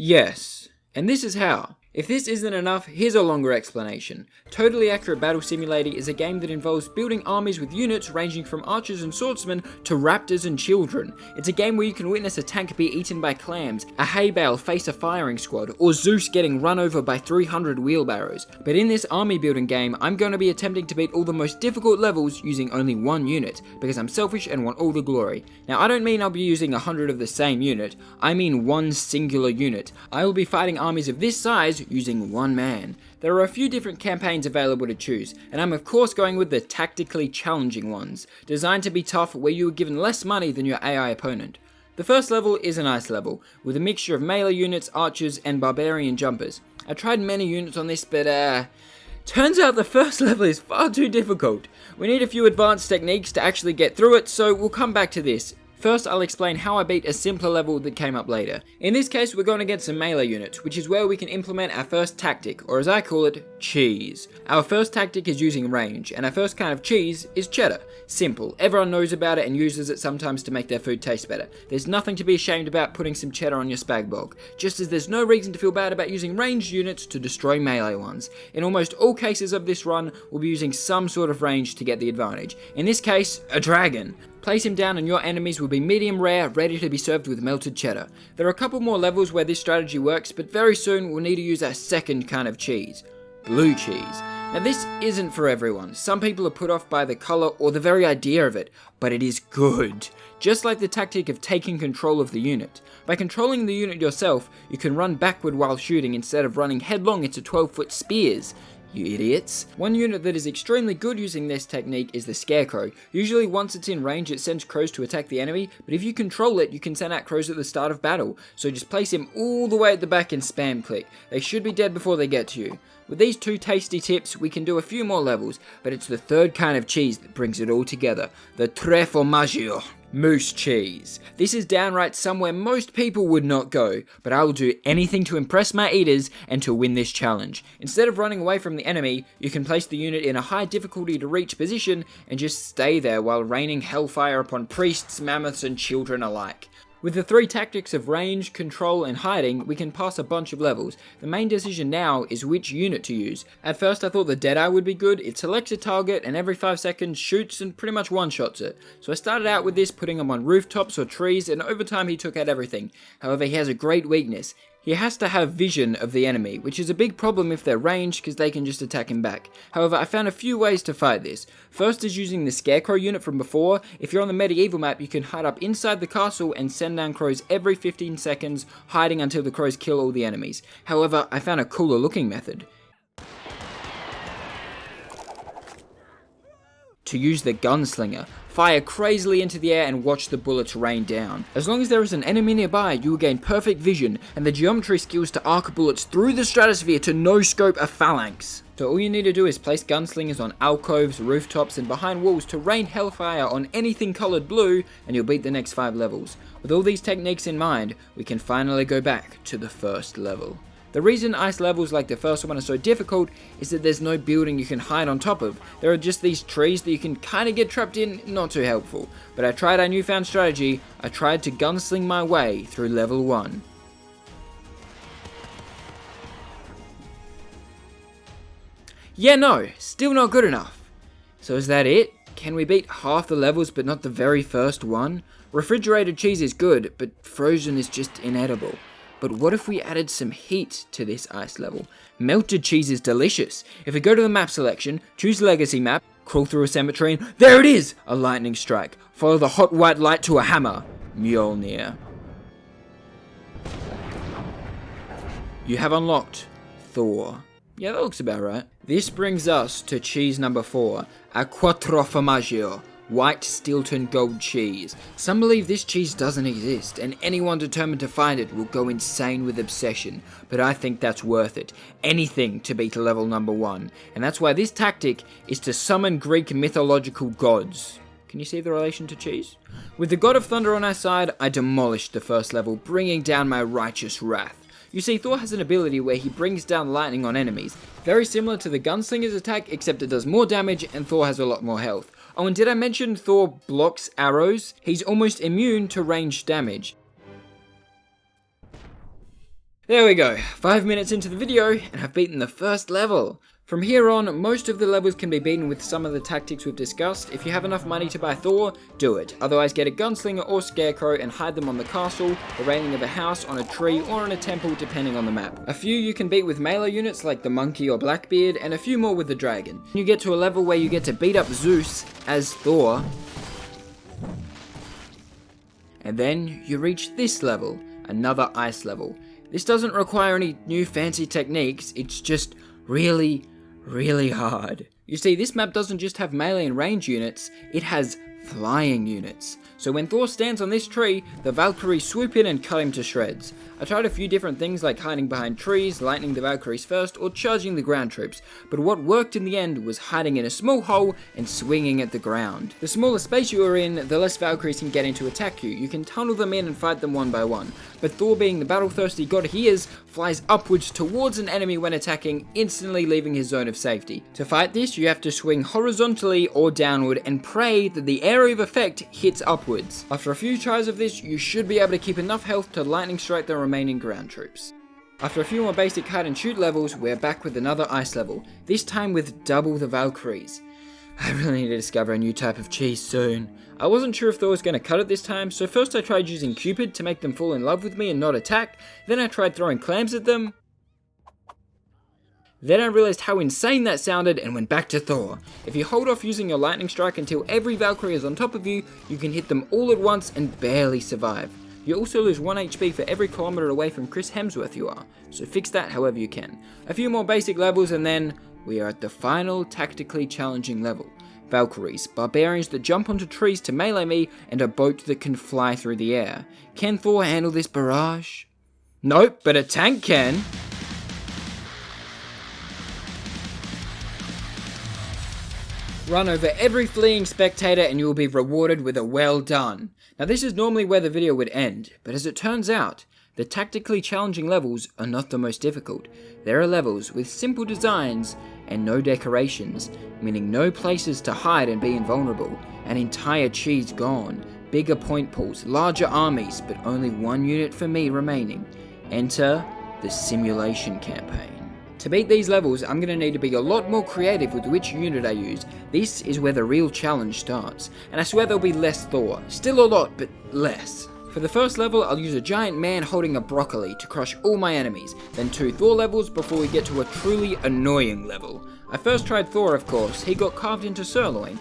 Yes, and this is how. If this isn't enough, here's a longer explanation. Totally Accurate Battle Simulator is a game that involves building armies with units ranging from archers and swordsmen to raptors and children. It's a game where you can witness a tank be eaten by clams, a hay bale face a firing squad, or Zeus getting run over by 300 wheelbarrows. But in this army building game, I'm going to be attempting to beat all the most difficult levels using only one unit, because I'm selfish and want all the glory. Now I don't mean I'll be using 100 of the same unit, I mean one singular unit. I will be fighting armies of this size using one man. There are a few different campaigns available to choose, and I'm of course going with the tactically challenging ones, designed to be tough where you are given less money than your AI opponent. The first level is an ice level, with a mixture of melee units, archers, and barbarian jumpers. I tried many units on this, but turns out the first level is far too difficult. We need a few advanced techniques to actually get through it, so we'll come back to this. First, I'll explain how I beat a simpler level that came up later. In this case, we're going against some melee units, which is where we can implement our first tactic, or as I call it, cheese. Our first tactic is using range, and our first kind of cheese is cheddar. Simple, everyone knows about it and uses it sometimes to make their food taste better. There's nothing to be ashamed about putting some cheddar on your spag bog, just as there's no reason to feel bad about using ranged units to destroy melee ones. In almost all cases of this run, we'll be using some sort of range to get the advantage. In this case, a dragon. Place him down and your enemies will be medium rare, ready to be served with melted cheddar. There are a couple more levels where this strategy works, but very soon we'll need to use our second kind of cheese. Blue cheese. Now this isn't for everyone. Some people are put off by the colour or the very idea of it, but it is good. Just like the tactic of taking control of the unit. By controlling the unit yourself, you can run backward while shooting instead of running headlong into 12-foot spears. You idiots. One unit that is extremely good using this technique is the Scarecrow. Usually once it's in range it sends crows to attack the enemy, but if you control it you can send out crows at the start of battle, so just place him all the way at the back and spam click. They should be dead before they get to you. With these two tasty tips we can do a few more levels, but it's the third kind of cheese that brings it all together, the Tre Formaggio. Moose cheese. This is downright somewhere most people would not go, but I will do anything to impress my eaters and to win this challenge. Instead of running away from the enemy, you can place the unit in a high difficulty to reach position and just stay there while raining hellfire upon priests, mammoths, and children alike. With the three tactics of range, control, and hiding, we can pass a bunch of levels. The main decision now is which unit to use. At first I thought the Deadeye would be good. It selects a target and every 5 seconds shoots and pretty much one-shots it. So I started out with this, putting him on rooftops or trees, and over time he took out everything. However, he has a great weakness. He has to have vision of the enemy, which is a big problem if they're ranged because they can just attack him back. However, I found a few ways to fight this. First is using the Scarecrow unit from before. If you're on the medieval map, you can hide up inside the castle and send down crows every 15 seconds, hiding until the crows kill all the enemies. However, I found a cooler looking method. To use the Gunslinger. Fire crazily into the air and watch the bullets rain down. As long as there is an enemy nearby, you will gain perfect vision and the geometry skills to arc bullets through the stratosphere to no-scope a phalanx. So all you need to do is place gunslingers on alcoves, rooftops, and behind walls to rain hellfire on anything coloured blue, and you'll beat the next 5 levels. With all these techniques in mind, we can finally go back to the first level. The reason ice levels like the first one are so difficult is that there's no building you can hide on top of. There are just these trees that you can kinda get trapped in, not too helpful. But I tried our newfound strategy. I tried to gunsling my way through level 1. Yeah, no, still not good enough. So is that it? Can we beat half the levels but not the very first one? Refrigerated cheese is good, but frozen is just inedible. But what if we added some heat to this ice level? Melted cheese is delicious. If we go to the map selection, choose Legacy map, crawl through a cemetery, and there it is! A lightning strike. Follow the hot white light to a hammer. Mjolnir. You have unlocked Thor. Yeah, that looks about right. This brings us to cheese number 4, a Quattro Formaggio. White Stilton gold cheese. Some believe this cheese doesn't exist, and anyone determined to find it will go insane with obsession, but I think that's worth it. Anything to beat level number 1, and that's why this tactic is to summon Greek mythological gods. Can you see the relation to cheese? With the God of Thunder on our side, I demolished the first level, bringing down my righteous wrath. You see, Thor has an ability where he brings down lightning on enemies, very similar to the Gunslinger's attack, except it does more damage and Thor has a lot more health. Oh, and did I mention Thor blocks arrows? He's almost immune to ranged damage. There we go, 5 minutes into the video, and I've beaten the first level. From here on, most of the levels can be beaten with some of the tactics we've discussed. If you have enough money to buy Thor, do it. Otherwise get a gunslinger or scarecrow and hide them on the castle, the railing of a house, on a tree, or in a temple depending on the map. A few you can beat with melee units like the monkey or Blackbeard, and a few more with the dragon. You get to a level where you get to beat up Zeus as Thor. And then you reach this level, another ice level. This doesn't require any new fancy techniques, it's just really hard. You see, this map doesn't just have melee and range units, it has flying units. So when Thor stands on this tree, the Valkyries swoop in and cut him to shreds. I tried a few different things like hiding behind trees, lightning the Valkyries first, or charging the ground troops, but what worked in the end was hiding in a small hole and swinging at the ground. The smaller space you are in, the less Valkyries can get in to attack you. You can tunnel them in and fight them one by one, but Thor, being the battle-thirsty god he is, flies upwards towards an enemy when attacking, instantly leaving his zone of safety. To fight this, you have to swing horizontally or downward and pray that the area of effect hits upwards. After a few tries of this, you should be able to keep enough health to lightning strike the remaining ground troops. After a few more basic hide and shoot levels, we're back with another ice level, this time with double the Valkyries. I really need to discover a new type of cheese soon. I wasn't sure if Thor was going to cut it this time, so first I tried using Cupid to make them fall in love with me and not attack, then I tried throwing clams at them. Then I realized how insane that sounded and went back to Thor. If you hold off using your lightning strike until every Valkyrie is on top of you, you can hit them all at once and barely survive. You also lose 1 HP for every kilometer away from Chris Hemsworth you are, so fix that however you can. A few more basic levels and then we are at the final tactically challenging level. Valkyries, barbarians that jump onto trees to melee me, and a boat that can fly through the air. Can Thor handle this barrage? Nope, but a tank can. Run over every fleeing spectator and you will be rewarded with a well done. Now this is normally where the video would end, but as it turns out, the tactically challenging levels are not the most difficult. There are levels with simple designs and no decorations, meaning no places to hide and be invulnerable, an entire cheese gone, bigger point pools, larger armies, but only one unit for me remaining. Enter the simulation campaign. To beat these levels, I'm going to need to be a lot more creative with which unit I use. This is where the real challenge starts, and I swear there'll be less Thor. Still a lot, but less. For the first level, I'll use a giant man holding a broccoli to crush all my enemies, then 2 Thor levels before we get to a truly annoying level. I first tried Thor, of course, he got carved into sirloin.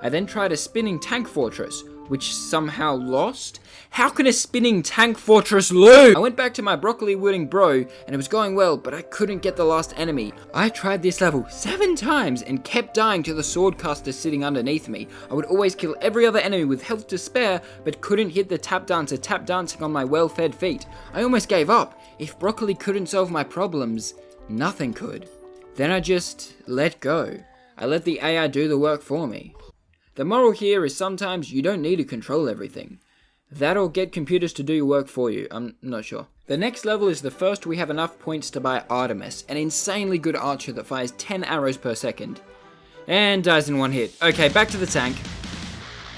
I then tried a spinning tank fortress, which somehow lost? How can a spinning tank fortress lose? I went back to my broccoli wielding bro and it was going well, but I couldn't get the last enemy. I tried this level 7 times and kept dying to the swordcaster sitting underneath me. I would always kill every other enemy with health to spare, but couldn't hit the tap dancer tap dancing on my well-fed feet. I almost gave up. If broccoli couldn't solve my problems, nothing could. Then I just let go. I let the AI do the work for me. The moral here is sometimes you don't need to control everything. That'll get computers to do your work for you, I'm not sure. The next level is the first we have enough points to buy Artemis, an insanely good archer that fires 10 arrows per second. And dies in 1 hit. Okay, back to the tank.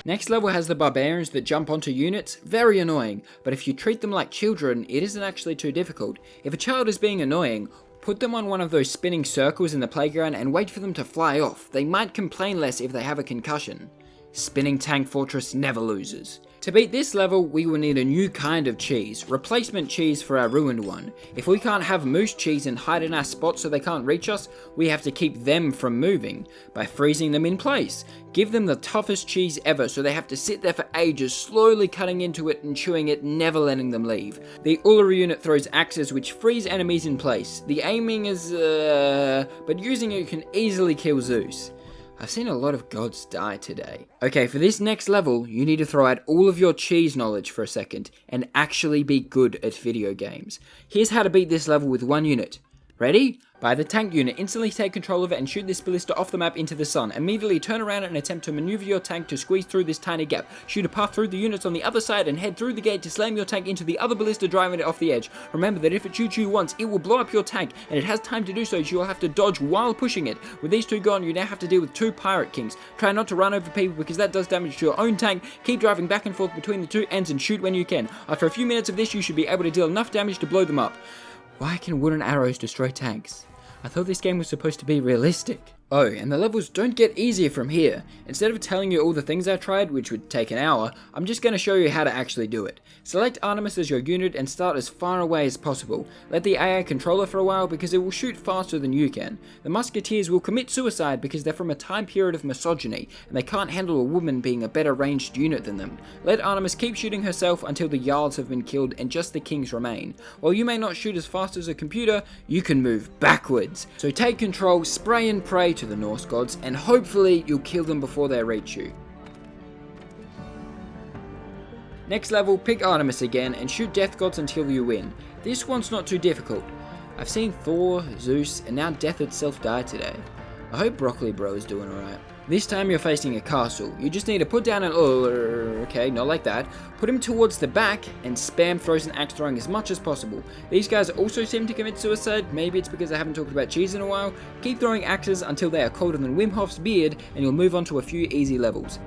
Next level has the barbarians that jump onto units, very annoying, but if you treat them like children, it isn't actually too difficult. If a child is being annoying, put them on one of those spinning circles in the playground and wait for them to fly off. They might complain less if they have a concussion. Spinning tank fortress never loses. To beat this level, we will need a new kind of cheese, replacement cheese for our ruined one. If we can't have moose cheese and hide in our spot so they can't reach us, we have to keep them from moving by freezing them in place. Give them the toughest cheese ever so they have to sit there for ages, slowly cutting into it and chewing it, never letting them leave. The Uluru unit throws axes which freeze enemies in place. The aiming is but using it you can easily kill Zeus. I've seen a lot of gods die today. Okay, for this next level, you need to throw out all of your cheese knowledge for a second and actually be good at video games. Here's how to beat this level with one unit. Ready? Buy the tank unit, instantly take control of it and shoot this ballista off the map into the sun. Immediately turn around and attempt to maneuver your tank to squeeze through this tiny gap. Shoot a path through the units on the other side and head through the gate to slam your tank into the other ballista, driving it off the edge. Remember that if it shoots you once, it will blow up your tank, and it has time to do so, so you will have to dodge while pushing it. With these two gone, you now have to deal with two Pirate Kings. Try not to run over people because that does damage to your own tank. Keep driving back and forth between the two ends and shoot when you can. After a few minutes of this, you should be able to deal enough damage to blow them up. Why can wooden arrows destroy tanks? I thought this game was supposed to be realistic. Oh, and the levels don't get easier from here. Instead of telling you all the things I tried, which would take an hour, I'm just going to show you how to actually do it. Select Artemis as your unit and start as far away as possible. Let the AI control her for a while because it will shoot faster than you can. The Musketeers will commit suicide because they're from a time period of misogyny, and they can't handle a woman being a better ranged unit than them. Let Artemis keep shooting herself until the Jarls have been killed and just the Kings remain. While you may not shoot as fast as a computer, you can move backwards. So take control, spray and pray to the Norse gods, and hopefully you'll kill them before they reach you. Next level, pick Artemis again and shoot death gods until you win. This one's not too difficult. I've seen Thor, Zeus, and now death itself die today. I hope Broccoli Bro is doing alright. This time you're facing a castle. You just need to put down an okay, not like that. Put him towards the back and spam throws and axe throwing as much as possible. These guys also seem to commit suicide. Maybe it's because I haven't talked about cheese in a while. Keep throwing axes until they are colder than Wim Hof's beard, and you'll move on to a few easy levels.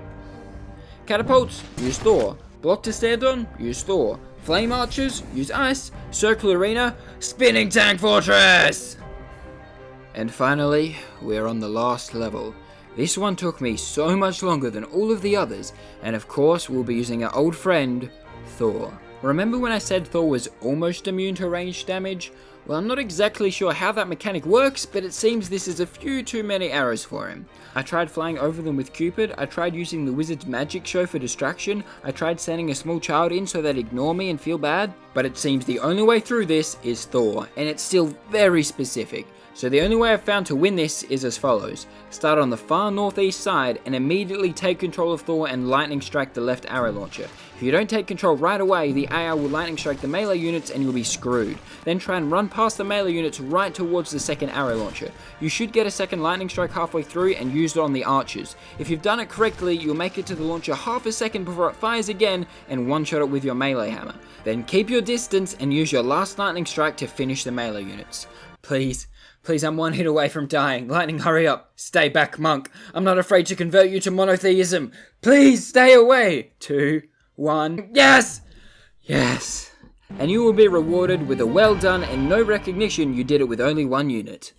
Catapults, use Thor. Block to stand on, use Thor. Flame archers, use ice. Circle arena, spinning tank fortress! And finally, we're on the last level. This one took me so much longer than all of the others, and of course we'll be using our old friend, Thor. Remember when I said Thor was almost immune to ranged damage? Well, I'm not exactly sure how that mechanic works, but it seems this is a few too many arrows for him. I tried flying over them with Cupid, I tried using the wizard's magic show for distraction, I tried sending a small child in so they'd ignore me and feel bad, but it seems the only way through this is Thor, and it's still very specific. So the only way I've found to win this is as follows. Start on the far northeast side and immediately take control of Thor and lightning strike the left arrow launcher. If you don't take control right away, the AI will lightning strike the melee units and you'll be screwed. Then try and run past the melee units right towards the second arrow launcher. You should get a second lightning strike halfway through and use it on the archers. If you've done it correctly, you'll make it to the launcher half a second before it fires again and one-shot it with your melee hammer. Then keep your distance and use your last lightning strike to finish the melee units. Please, I'm one hit away from dying. Lightning, hurry up. Stay back, monk. I'm not afraid to convert you to monotheism. Please, stay away. 2, 1. Yes! Yes. And you will be rewarded with a well done and no recognition you did it with only one unit.